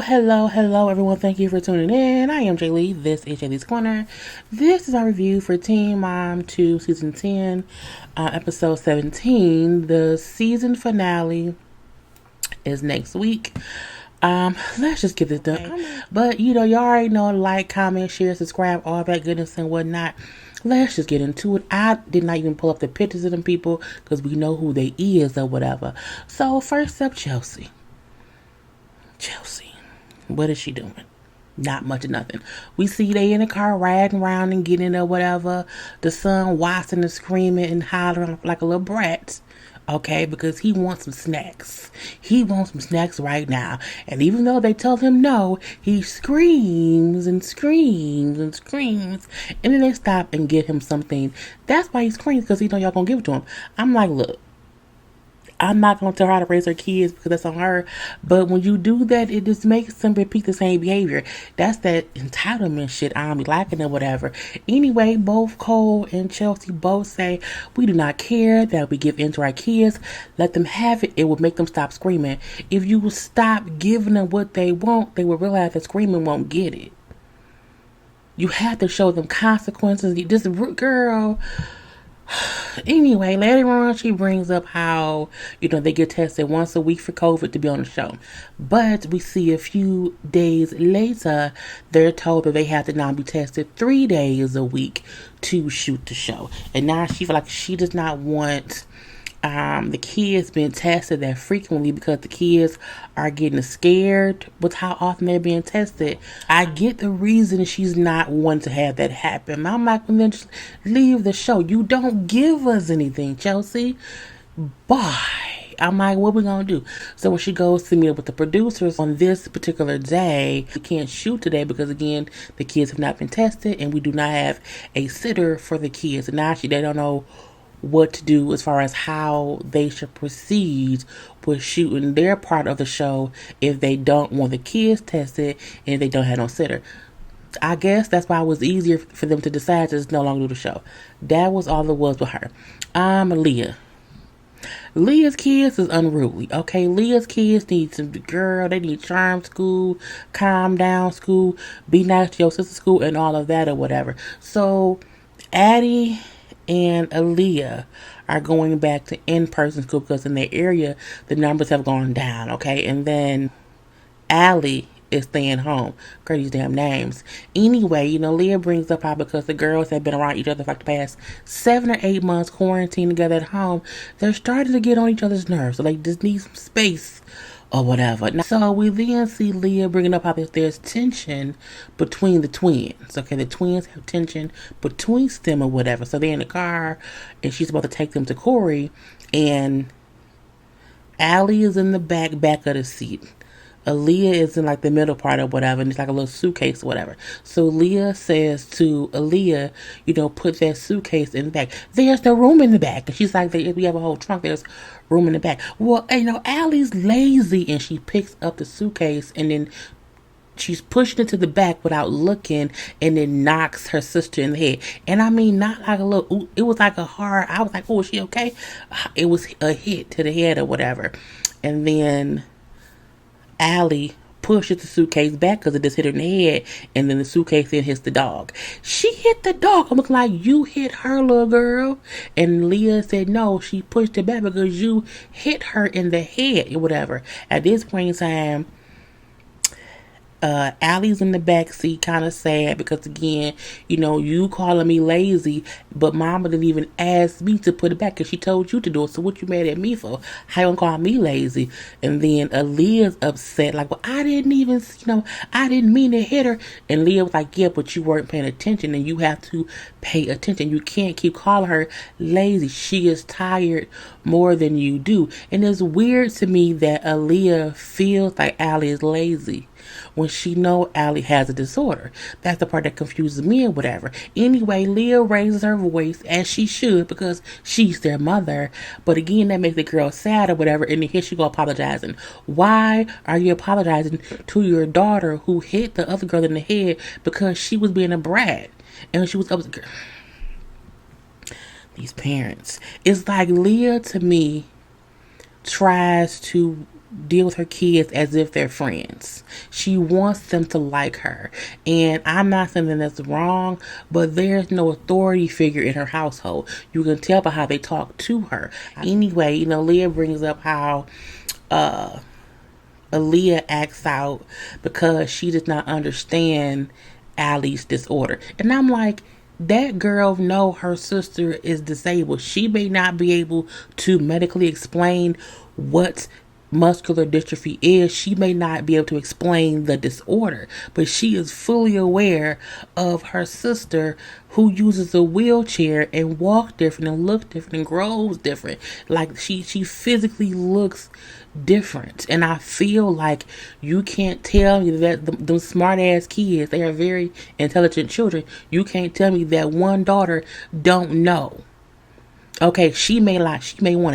Hello, everyone. Thank you for tuning in. I am Lee. This is JLeesCorner. Corner. This is our review for Teen Mom 2 Season 10, Episode 17. The season finale is next week. Let's just get this done. But, you already know, like, comment, share, subscribe, all that goodness and whatnot. Let's just get into it. I did not even pull up the pictures of them people because we know who they is or whatever. So, first up, Chelsea, what is she doing? Not much of nothing. We see they in the car riding around and getting or whatever. The son watching and screaming and hollering like a little brat. Okay, because he wants some snacks. He wants some snacks right now. And even though they tell him no, he screams and screams and screams. And then they stop and get him something. That's why he screams, because he know y'all gonna give it to him. I'm like, look, I'm not going to tell her how to raise her kids because that's on her. But when you do that, it just makes them repeat the same behavior. That's that entitlement shit I don't be liking or whatever. Anyway, both Cole and Chelsea both say, we do not care that we give in to our kids. Let them have it. It will make them stop screaming. If you will stop giving them what they want, they will realize that screaming won't get it. You have to show them consequences. This girl... Anyway, later on, she brings up how, they get tested once a week for COVID to be on the show. But we see a few days later, they're told that they have to now be tested 3 days a week to shoot the show. And now she feels like she does not want the kids being tested that frequently because the kids are getting scared with how often they're being tested. I get the reason she's not wanting to have that happen. I'm not going to just leave the show. You don't give us anything, Chelsea. Bye. I'm like, what we gonna do? So when she goes to meet with the producers on this particular day, we can't shoot today because, again, the kids have not been tested and we do not have a sitter for the kids. And now they don't know what to do as far as how they should proceed with shooting their part of the show if they don't want the kids tested and if they don't have no sitter. I guess that's why it was easier for them to decide to just no longer do the show. That was all it was with her. Leah. Leah's kids is unruly, okay? Leah's kids need some they need charm school, calm down school, be nice to your sister school, and all of that or whatever. So, Addie and Aaliyah are going back to in-person school because in their area, the numbers have gone down, okay? And then Allie is staying home. Girl, these damn names. Anyway, Leah brings up how because the girls have been around each other for like the past 7 or 8 months quarantined together at home, they're starting to get on each other's nerves. So they just need some space or whatever. Now, so we then see Leah bringing up how there's tension between the twins. Okay, the twins have tension between them or whatever. So they're in the car and she's about to take them to Corey, and Allie is in the back of the seat. Aaliyah is in like the middle part or whatever, and it's like a little suitcase or whatever. So Leah says to Aaliyah, put that suitcase in the back. There's no room in the back. And she's like, if we have a whole trunk, there's room in the back. Well, Allie's lazy and she picks up the suitcase and then she's pushing it to the back without looking and then knocks her sister in the head. And I mean, not like a little, it was like a hard, I was like, oh, is she okay? It was a hit to the head or whatever. And then Allie pushes the suitcase back because it just hit her in the head, and then the suitcase then hits the dog. She hit the dog. I'm looking like, you hit her, little girl. And Leah said, no, she pushed it back because you hit her in the head or whatever. At this point in time, Allie's in the back seat, kind of sad because, again, you calling me lazy, but Mama didn't even ask me to put it back because she told you to do it. So what you mad at me for? How you gonna call me lazy? And then Aaliyah's upset, like, well, I didn't even, I didn't mean to hit her. And Leah was like, yeah, but you weren't paying attention, and you have to pay attention. You can't keep calling her lazy. She is tired more than you do. And it's weird to me that Aaliyah feels like Allie is lazy when she know Allie has a disorder. That's the part that confuses me or whatever. Anyway, Leah raises her voice as she should because she's their mother. But again, that makes the girl sad or whatever. And then here she go apologizing. Why are you apologizing to your daughter who hit the other girl in the head because she was being a brat and she was up? These parents. It's like Leah to me tries to deal with her kids as if they're friends. She wants them to like her. And I'm not saying that that's wrong, but there's no authority figure in her household. You can tell by how they talk to her. Anyway, Leah brings up how Aliyah acts out because she does not understand Allie's disorder. And I'm like, that girl know her sister is disabled. She may not be able to medically explain what muscular dystrophy is. She may not be able to explain the disorder, but she is fully aware of her sister who uses a wheelchair and walks different and looks different and grows different. Like she physically looks different. And I feel like you can't tell me that them smart ass kids, they are very intelligent children. You can't tell me that one daughter don't know. Okay, she may want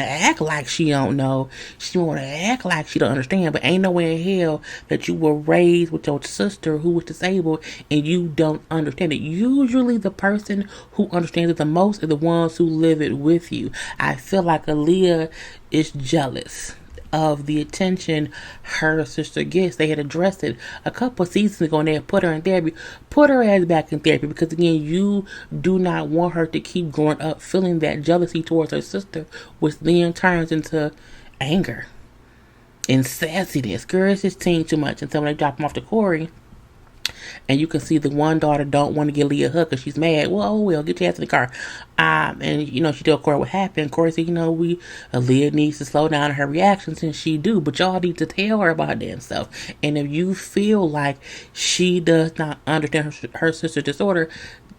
to act like she don't know. She want to act like she don't understand, but ain't no way in hell that you were raised with your sister who was disabled and you don't understand it. Usually the person who understands it the most are the ones who live it with you. I feel like Aaliyah is jealous of the attention her sister gets. They had addressed it a couple of seasons ago and they had put her in therapy. Put her ass back in therapy, because again, you do not want her to keep growing up feeling that jealousy towards her sister, which then turns into anger and sassiness. Girl, it's just teen too much. And so when they drop him off to Corey, and you can see the one daughter don't want to give Leah a hug because she's mad. Well, get your ass in the car. And she told Corey what happened. Corey said, Leah needs to slow down her reactions, and she do. But y'all need to tell her about that stuff. And if you feel like she does not understand her sister's disorder,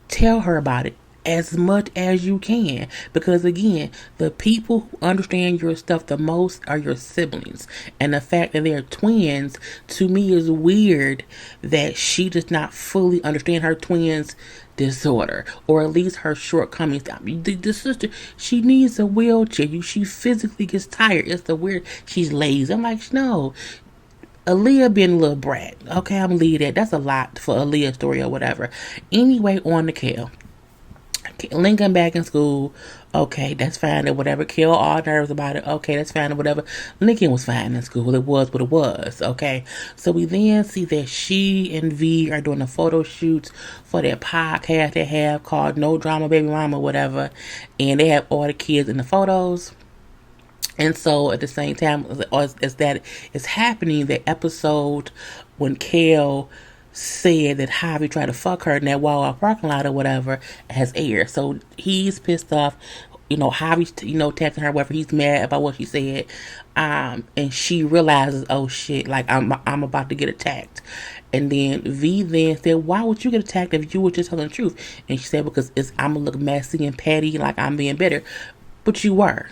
tell her about it as much as you can, because again, the people who understand your stuff the most are your siblings, and the fact that they're twins to me is weird that she does not fully understand her twins disorder, or at least her shortcomings. The sister, she needs a wheelchair. She physically gets tired. It's the weird, she's lazy. I'm like, no, Aaliyah being a little brat. Okay, I'm gonna leave that. That's a lot for Aaliyah's story or whatever. Anyway, on to Kel. Lincoln back in school. Okay, that's fine or whatever. Kill all nerves about it. Okay, that's fine or whatever. Lincoln was fine in school. It was what it was. Okay, so we then see that she and V are doing a photo shoots for their podcast they have called No Drama Baby Mama, whatever, and they have all the kids in the photos. And so at the same time as that is happening, the episode when Kel said that Javi tried to fuck her in that Wawa parking lot or whatever has aired. So he's pissed off. Javi's, texting her, whatever. He's mad about what she said. And she realizes, oh shit, like I'm about to get attacked. And then V then said, why would you get attacked if you were just telling the truth? And she said, because I'm going to look messy and petty, like I'm being bitter. But you were.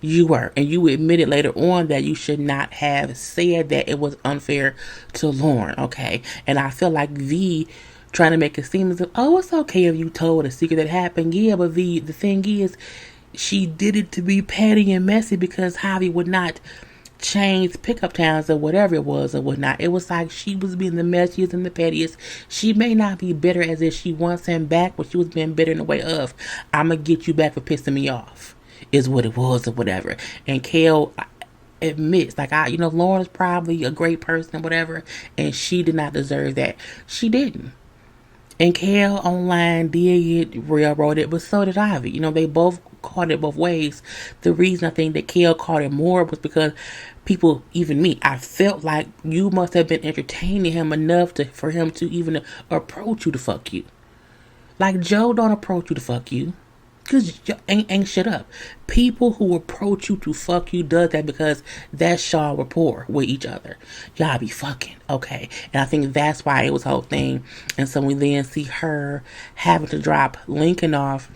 And you admitted later on that you should not have said that. It was unfair to Lauren, okay? And I feel like V trying to make it seem as if, oh, it's okay if you told a secret that happened. Yeah, but V, the thing is, she did it to be petty and messy because Javi would not change pickup towns or whatever it was or whatnot. It was like she was being the messiest and the pettiest. She may not be bitter as if she wants him back, but she was being bitter in the way of, I'm going to get you back for pissing me off, is what it was or whatever. And Kel admits, like, Lauren is probably a great person or whatever, and she did not deserve that. She didn't. And Kel online did get railroaded, but so did Ivy. They both caught it both ways. The reason I think that Kel caught it more was because people, even me, I felt like you must have been entertaining him enough for him to even approach you to fuck you. Like, Joe don't approach you to fuck you. Because ain't shit up. People who approach you to fuck you does that because that's y'all rapport with each other. Y'all be fucking, okay? And I think that's why it was the whole thing. And so we then see her having to drop Lincoln off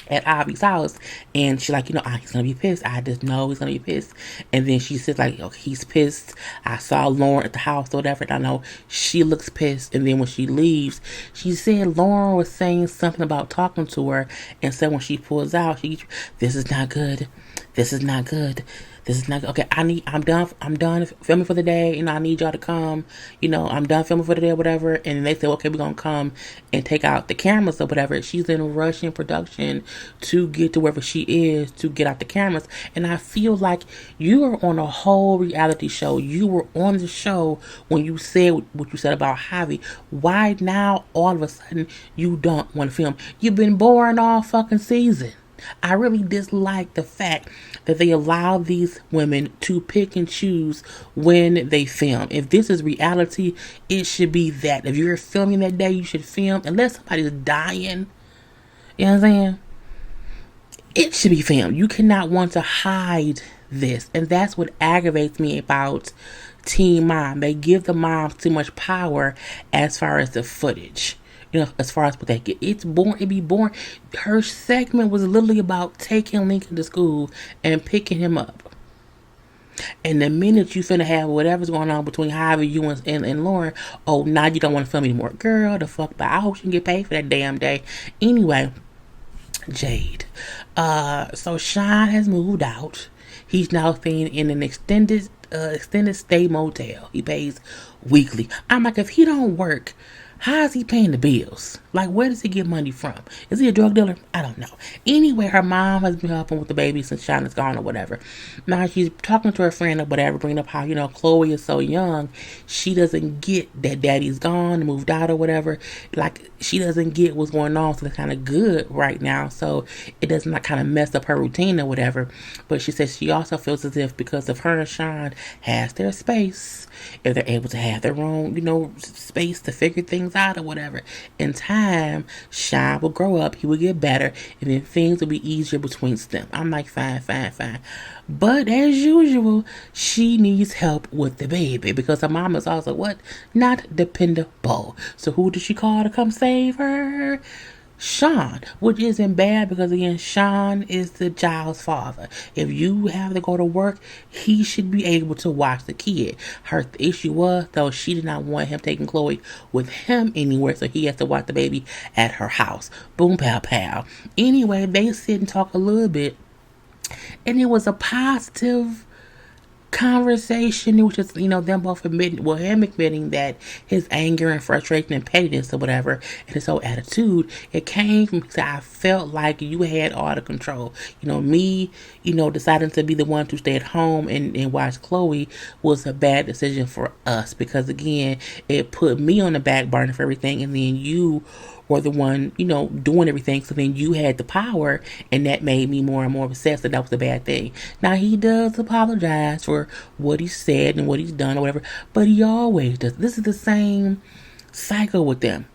at Ivy's house, and she's like, he's gonna be pissed. I just know he's gonna be pissed. And then she says, like, okay, he's pissed. I saw Lauren at the house or whatever, and I know she looks pissed. And then when she leaves, she said Lauren was saying something about talking to her, and so when she pulls out, this is not good. This is not good. This is not okay. I'm done filming for the day. I need y'all to come. I'm done filming for the day or whatever. And they say, okay, we're gonna come and take out the cameras or whatever. She's in rushing production to get to wherever she is to get out the cameras. And I feel like you are on a whole reality show. You were on the show when you said what you said about Javi. Why now all of a sudden you don't want to film? You've been boring all fucking season. I really dislike the fact that they allow these women to pick and choose when they film. If this is reality, it should be that. If you're filming that day, you should film. Unless somebody's dying, you know what I'm saying? It should be filmed. You cannot want to hide this. And that's what aggravates me about Teen Mom. They give the moms too much power as far as the footage. As far as what they get, it'd be boring. Her segment was literally about taking Lincoln to school and picking him up. And the minute you finna have whatever's going on between Javi, you and Lauren, oh, now you don't want to film anymore. Girl, the fuck, but I hope you can get paid for that damn day. Anyway, Jade. So Sean has moved out. He's now staying in an extended stay motel. He pays weekly. I'm like, if he don't work, how is he paying the bills? Like, where does he get money from? Is he a drug dealer? I don't know. Anyway, her mom has been helping with the baby since Shauna's gone or whatever. Now, she's talking to her friend or whatever, bringing up how, Chloe is so young. She doesn't get that daddy's gone, moved out or whatever. Like, she doesn't get what's going on, so it's kind of good right now. So, it doesn't kind of mess up her routine or whatever. But she says she also feels as if because of her and Sean has their space, if they're able to have their own, space to figure things out or whatever, in time, Sean will grow up, he will get better, and then things will be easier between them. I'm like, fine. But as usual, she needs help with the baby because her mom is also what? Not dependable. So who does she call to come save her? Sean, which isn't bad because again, Sean is the child's father. If you have to go to work, he should be able to watch the kid. Her issue was though she did not want him taking Chloe with him anywhere, so he has to watch the baby at her house. Boom, pow, pow. Anyway, they sit and talk a little bit, and it was a positive conversation. It was just, them both admitting, him admitting that his anger and frustration and pettiness or whatever, and his whole attitude, it came from because I felt like you had all the control. Me, deciding to be the one to stay at home and watch Chloe was a bad decision for us because, again, it put me on the back burner for everything, and then you were the one, doing everything. So then you had the power, and that made me more and more obsessed that was a bad thing. Now, he does apologize for what he said and what he's done or whatever, but he always does. This is the same cycle with them.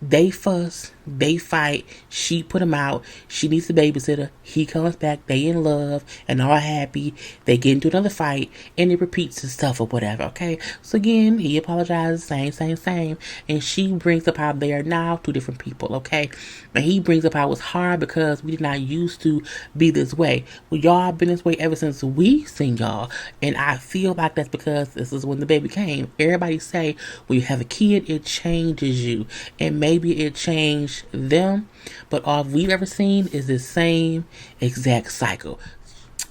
They fuss, they fight, she put him out, she needs a babysitter, he comes back, they in love, and all happy, they get into another fight, and it repeats itself or whatever, okay? So again, he apologizes, same, and she brings up how they are now two different people, okay? And he brings up how it was hard because we did not used to be this way. Well, y'all been this way ever since we seen y'all, and I feel like that's because this is when the baby came. Everybody say, when you have a kid, it changes you, and maybe it changed them, but all we've ever seen is the same exact cycle.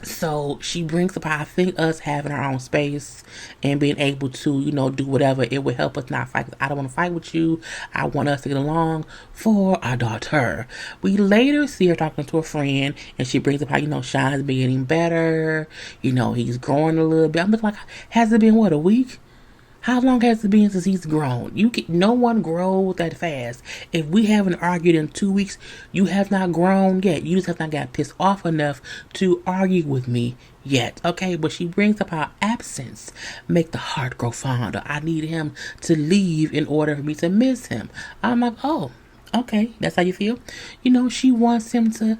So she brings up how I think us having our own space and being able to, do whatever, it would help us not fight. I don't want to fight with you. I want us to get along for our daughter. We later see her talking to a friend, and she brings up how, Sean's been getting better. He's growing a little bit. I'm just like, has it been, a week? How long has it been since he's grown? No one grows that fast. If we haven't argued in 2 weeks, you have not grown yet. You just have not got pissed off enough to argue with me yet. Okay, but she brings up how absence make the heart grow fonder. I need him to leave in order for me to miss him. I'm like, oh, okay, that's how you feel? She wants him to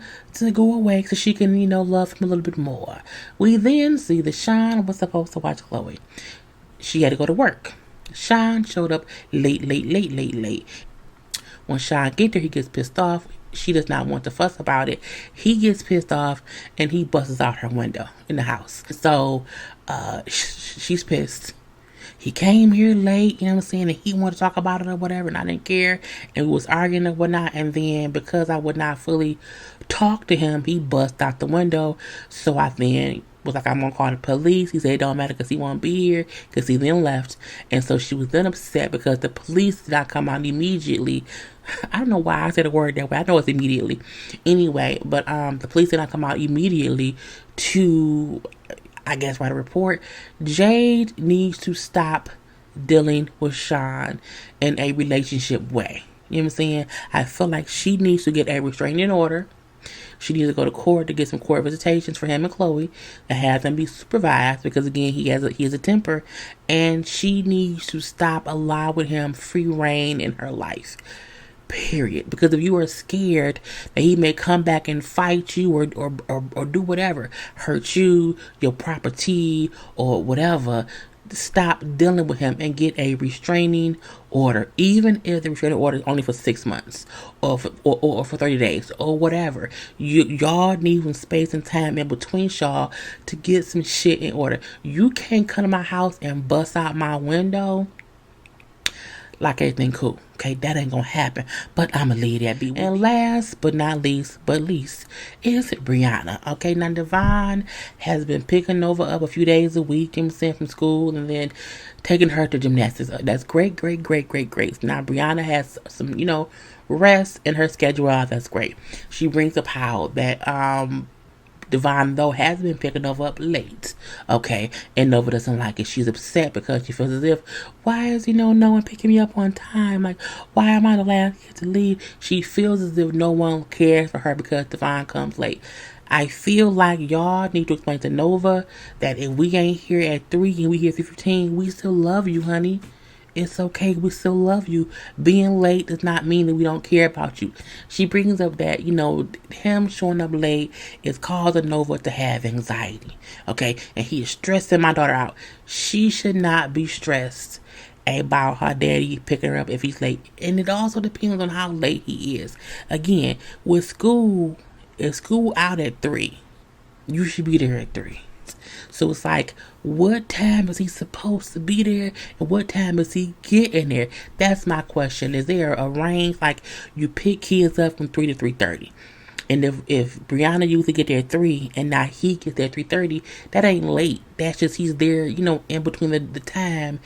go away so she can, love him a little bit more. We then see that Sean was supposed to watch Chloe. She had to go to work. Sean showed up late. When Sean gets there, he gets pissed off. She does not want to fuss about it. He gets pissed off and he busts out her window in the house. So she's pissed. He came here late, and he wanted to talk about it or whatever, and I didn't care, and we was arguing or whatnot, and then because I would not fully talk to him, he bust out the window, so I then was like, I'm gonna call the police. He said it don't matter because he won't be here because he then left. And so she was then upset because the police did not come out immediately. I don't know why I said the word that way. I know it's immediately. Anyway, but the police did not come out immediately to, I guess, write a report. Jade needs to stop dealing with Sean in a relationship way. You know what I'm saying? I feel like she needs to get a restraining order. She needs to go to court to get some court visitations for him and Chloe and have them be supervised because, again, he has a temper. And she needs to stop allowing him free reign in her life. Period. Because if you are scared that he may come back and fight you or do whatever, hurt you, your property, or whatever, stop dealing with him and get a restraining order, even if the restraining order is only for 6 months or for 30 days or whatever. Y'all need some space and time in between y'all to get some shit in order. You can't come to my house and bust out my window like everything cool. Okay, that ain't gonna happen. But I'ma leave that be. And last but not least, is Brianna. Okay, now Devon has been picking Nova up a few days a week, you know what I'm saying, from school, and then taking her to gymnastics. That's great. Now Brianna has some, rest in her schedule. That's great. She brings up how that Devon, though, has been picking Nova up late. Okay, and Nova doesn't like it. She's upset because she feels as if, why is no one picking me up on time? Like, why am I the last kid to leave? She feels as if no one cares for her because Devon comes late. I feel like y'all need to explain to Nova that if we ain't here at 3 and we here at 3:15, we still love you, honey. It's okay. We still love you. Being late does not mean that we don't care about you. She brings up that, him showing up late is causing Nova to have anxiety. Okay? And he is stressing my daughter out. She should not be stressed about her daddy picking her up if he's late. And it also depends on how late he is. Again, if school out at 3, you should be there at 3. So it's like, what time is he supposed to be there and what time is he getting there? That's my question. Is there a range? Like, you pick kids up from 3 to 3:30. And if Brianna usually get there at 3 and now he gets there at 3:30, that ain't late. That's just he's there, in between the time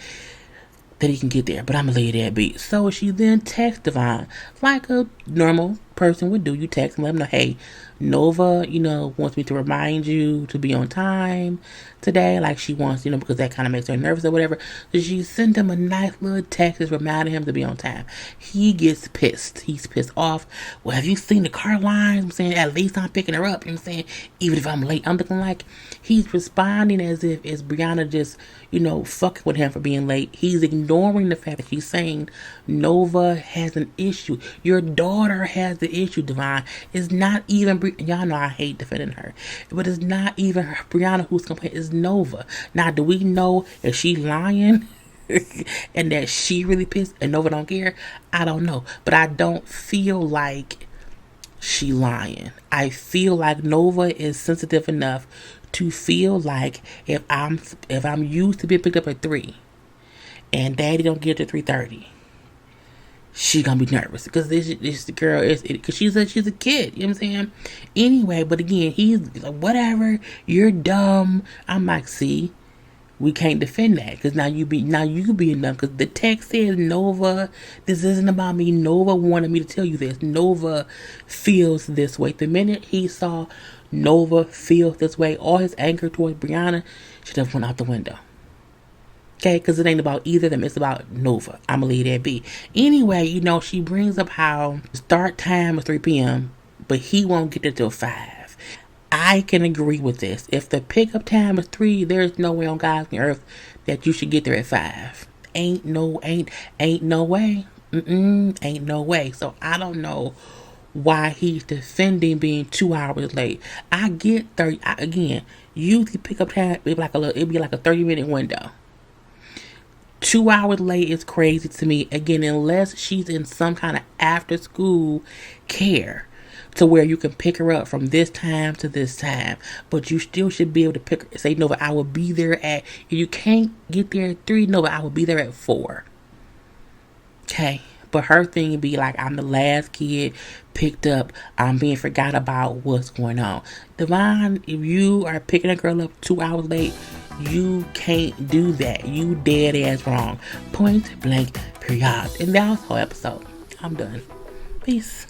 that he can get there. But I'm going to lay that beat. So she then texts Devon like a normal person would do. You text and let him know, hey, Nova, wants me to remind you to be on time today. Like she wants, because that kind of makes her nervous or whatever. So she sent him a nice little text reminding him to be on time. He gets pissed. He's pissed off. Well, have you seen the car lines? I'm saying, at least I'm picking her up. I'm saying, even if I'm late, I'm looking like he's responding as if it's Brianna just, fucking with him for being late. He's ignoring the fact that she's saying Nova has an issue. Your daughter has the issue, Devon. It's not even y'all know I hate defending her, but it's not even her, Brianna, who's complaining. It's Nova. Now, do we know if she's lying and that she really pissed and Nova don't care? I don't know, but I don't feel like she lying. I feel like Nova is sensitive enough to feel like if I'm used to being picked up at 3 and Daddy don't get to 3:30, she gonna be nervous because this girl is because she's a kid. You know what I'm saying? Anyway, but again, he's like, whatever. You're dumb. I'm like, see, we can't defend that because now you being dumb because the text says Nova. This isn't about me. Nova wanted me to tell you this. Nova feels this way. The minute he saw Nova feels this way, all his anger towards Brianna should have went out the window. Okay, because it ain't about either of them. It's about Nova. I'm going to leave that be. Anyway, she brings up how start time is 3 p.m., but he won't get there till 5. I can agree with this. If the pickup time is 3, there's no way on God's earth that you should get there at 5. Ain't no way. Ain't no way. So I don't know why he's defending being 2 hours late. I get 30. Again, usually pickup time, it'd be like a 30-minute window. 2 hours late is crazy to me. Again, unless she's in some kind of after school care to where you can pick her up from this time to this time. But you still should be able to say, Nova, I will be there at, if you can't get there at 3, Nova, I will be there at 4. Okay. But her thing be like, I'm the last kid picked up. I'm being forgot about what's going on. Devon, if you are picking a girl up 2 hours late, you can't do that. You dead ass wrong. Point blank, period. And that was the whole episode. I'm done. Peace.